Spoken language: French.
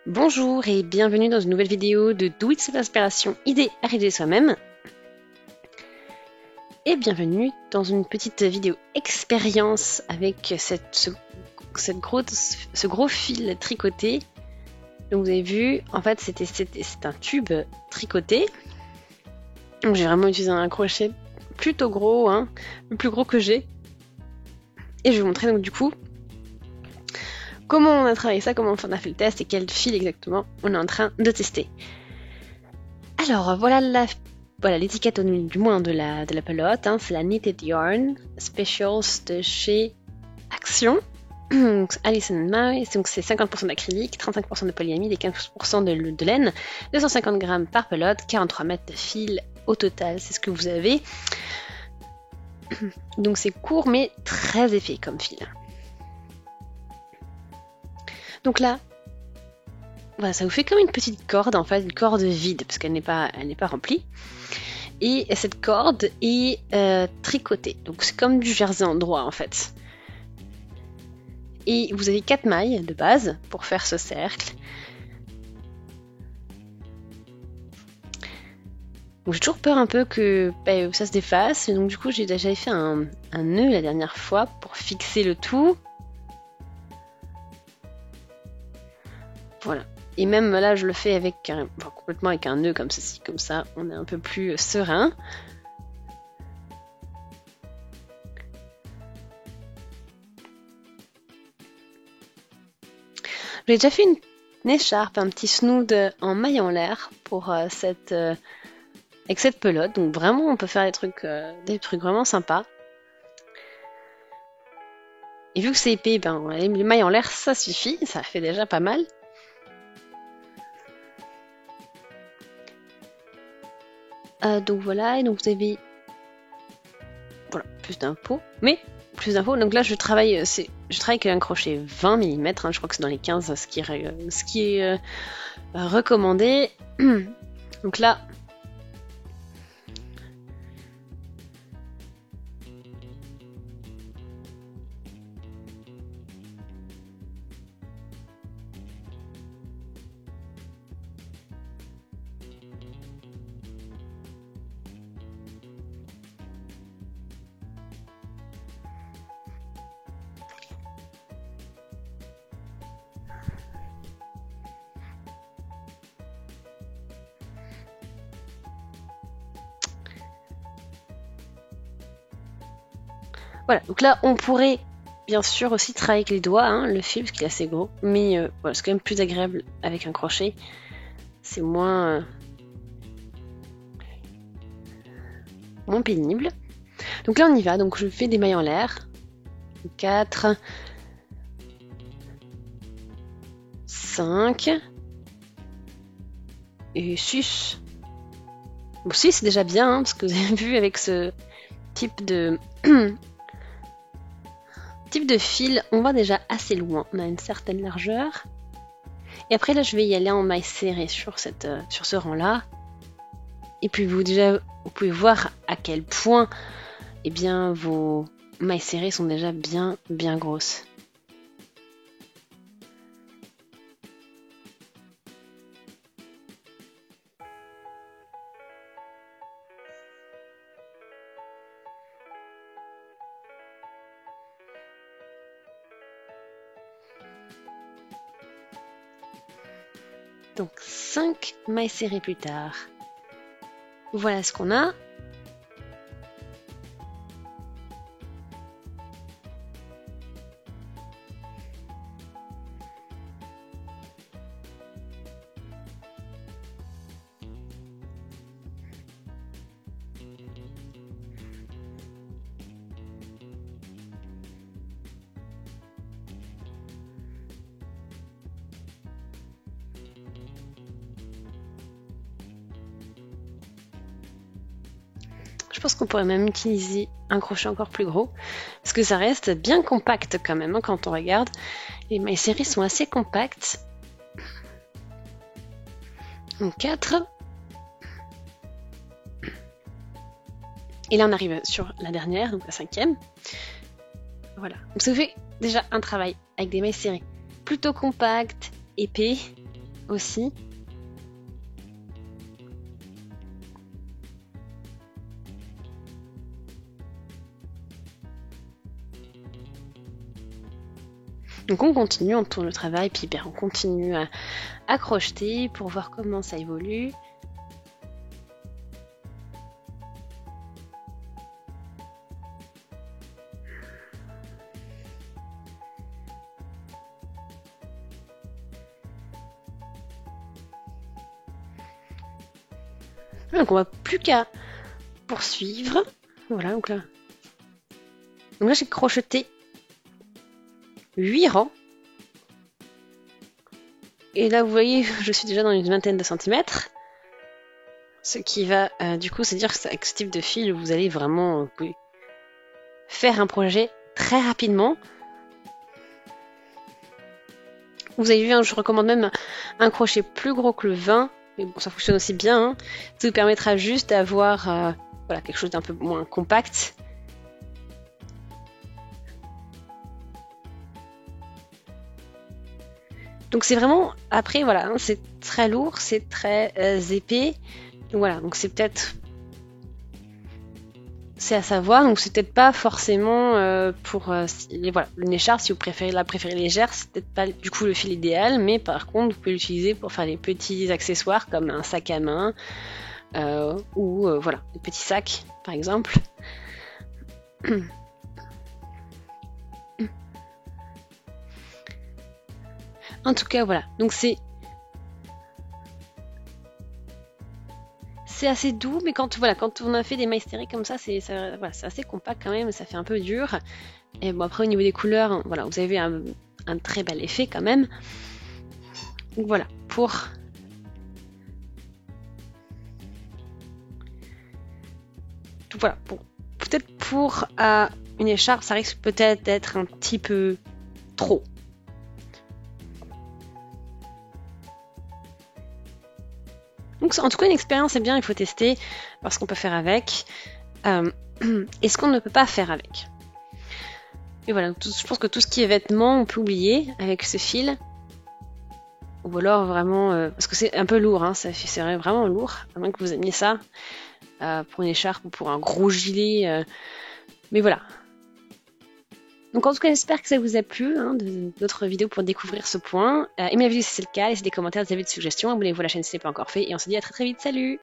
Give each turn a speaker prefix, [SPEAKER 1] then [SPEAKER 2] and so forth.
[SPEAKER 1] Bonjour et bienvenue dans une nouvelle vidéo de Do It Self Inspiration, idée à réaliser soi-même. Et bienvenue dans une petite vidéo expérience avec ce gros fil tricoté. Donc vous avez vu, en fait c'est un tube tricoté. Donc j'ai vraiment utilisé un crochet plutôt gros, le plus gros que j'ai. Et je vais vous montrer donc du coup comment on a travaillé ça, comment on a fait le test et quel fil exactement on est en train de tester. Alors voilà l'étiquette du moins de la pelote, c'est la Knitted Yarn Specials de chez Action. Alice and Mai, donc c'est 50% d'acrylique, 35% de polyamide et 15% de laine, 250 grammes par pelote, 43 mètres de fil au total, c'est ce que vous avez. Donc c'est court mais très épais comme fil. Donc là, voilà, ça vous fait comme une petite corde, en fait, une corde vide, parce qu'elle n'est pas remplie. Et cette corde est tricotée, donc c'est comme du jersey en droit, en fait. Et vous avez 4 mailles de base pour faire ce cercle. Donc j'ai toujours peur un peu que ça se défasse, donc du coup j'avais fait un nœud la dernière fois pour fixer le tout. Voilà. Et même là, je le fais avec complètement avec un nœud comme ceci, comme ça, on est un peu plus serein. J'ai déjà fait une écharpe, un petit snood en maille en l'air pour avec cette pelote. Donc vraiment, on peut faire des trucs vraiment sympas. Et vu que c'est épais, les mailles en l'air, ça suffit, ça fait déjà pas mal. Donc voilà, et donc vous avez plus d'infos. Donc là je travaille avec un crochet 20 mm, je crois que c'est dans les 15 ce qui est recommandé. Donc là voilà, donc là on pourrait bien sûr aussi travailler avec les doigts, le fil parce qu'il est assez gros, mais voilà, c'est quand même plus agréable avec un crochet, c'est moins pénible. Donc là on y va, donc je fais des mailles en l'air, 4, 5 et 6. Bon 6 c'est déjà bien, parce que vous avez vu avec ce type de fil, on va déjà assez loin, on a une certaine largeur. Et après là je vais y aller en maille serrée sur ce rang là. Et puis vous pouvez voir à quel point vos mailles serrées sont déjà bien grosses. Donc 5 mailles serrées plus tard. Voilà ce qu'on a. Je pense qu'on pourrait même utiliser un crochet encore plus gros, parce que ça reste bien compact quand même, quand on regarde. Les mailles serrées sont assez compactes. Donc 4. Et là on arrive sur la dernière, donc la 5e. Voilà. Donc ça fait déjà un travail avec des mailles serrées plutôt compactes, épais. aussi. Donc on continue, on tourne le travail, puis ben, on continue à crocheter pour voir comment ça évolue. Donc on va plus qu'à poursuivre. Voilà, donc là j'ai crocheté 8 rangs. Et là, vous voyez, je suis déjà dans une vingtaine de centimètres. Ce qui va, du coup, c'est dire que avec ce type de fil, vous allez vraiment faire un projet très rapidement. Vous avez vu, hein, je recommande même un crochet plus gros que le 20. Mais bon, ça fonctionne aussi bien. Hein. Ça vous permettra juste d'avoir voilà, quelque chose d'un peu moins compact. Donc c'est vraiment, après voilà, hein, c'est très lourd, c'est très épais. Donc voilà, donc c'est peut-être, c'est à savoir, donc c'est peut-être pas forcément pour, voilà, une écharpe, si vous préférez la préférez légère, c'est peut-être pas du coup le fil idéal, mais par contre vous pouvez l'utiliser pour faire des petits accessoires comme un sac à main ou voilà, des petits sacs par exemple. En tout cas, voilà. Donc c'est assez doux, mais quand voilà, quand on a fait des maïsteries comme ça, c'est voilà, assez compact quand même, ça fait un peu dur. Et bon après au niveau des couleurs, voilà, vous avez un très bel effet quand même. Donc voilà, voilà, bon, peut-être pour une écharpe, ça risque peut-être d'être un petit peu trop. Donc en tout cas une expérience est bien, il faut tester, voir ce qu'on peut faire avec et ce qu'on ne peut pas faire avec. Et voilà, je pense que tout ce qui est vêtements, on peut oublier avec ce fil. Ou alors vraiment, parce que c'est un peu lourd, hein, c'est vraiment lourd, à moins que vous aimiez ça pour une écharpe ou pour un gros gilet. Mais voilà. Donc en tout cas, j'espère que ça vous a plu, hein, d'autres vidéos pour découvrir ce point. Aimez la vidéo si c'est le cas, laissez des commentaires, si vous avez des suggestions, abonnez-vous à la chaîne si ce n'est pas encore fait, et on se dit à très très vite, salut!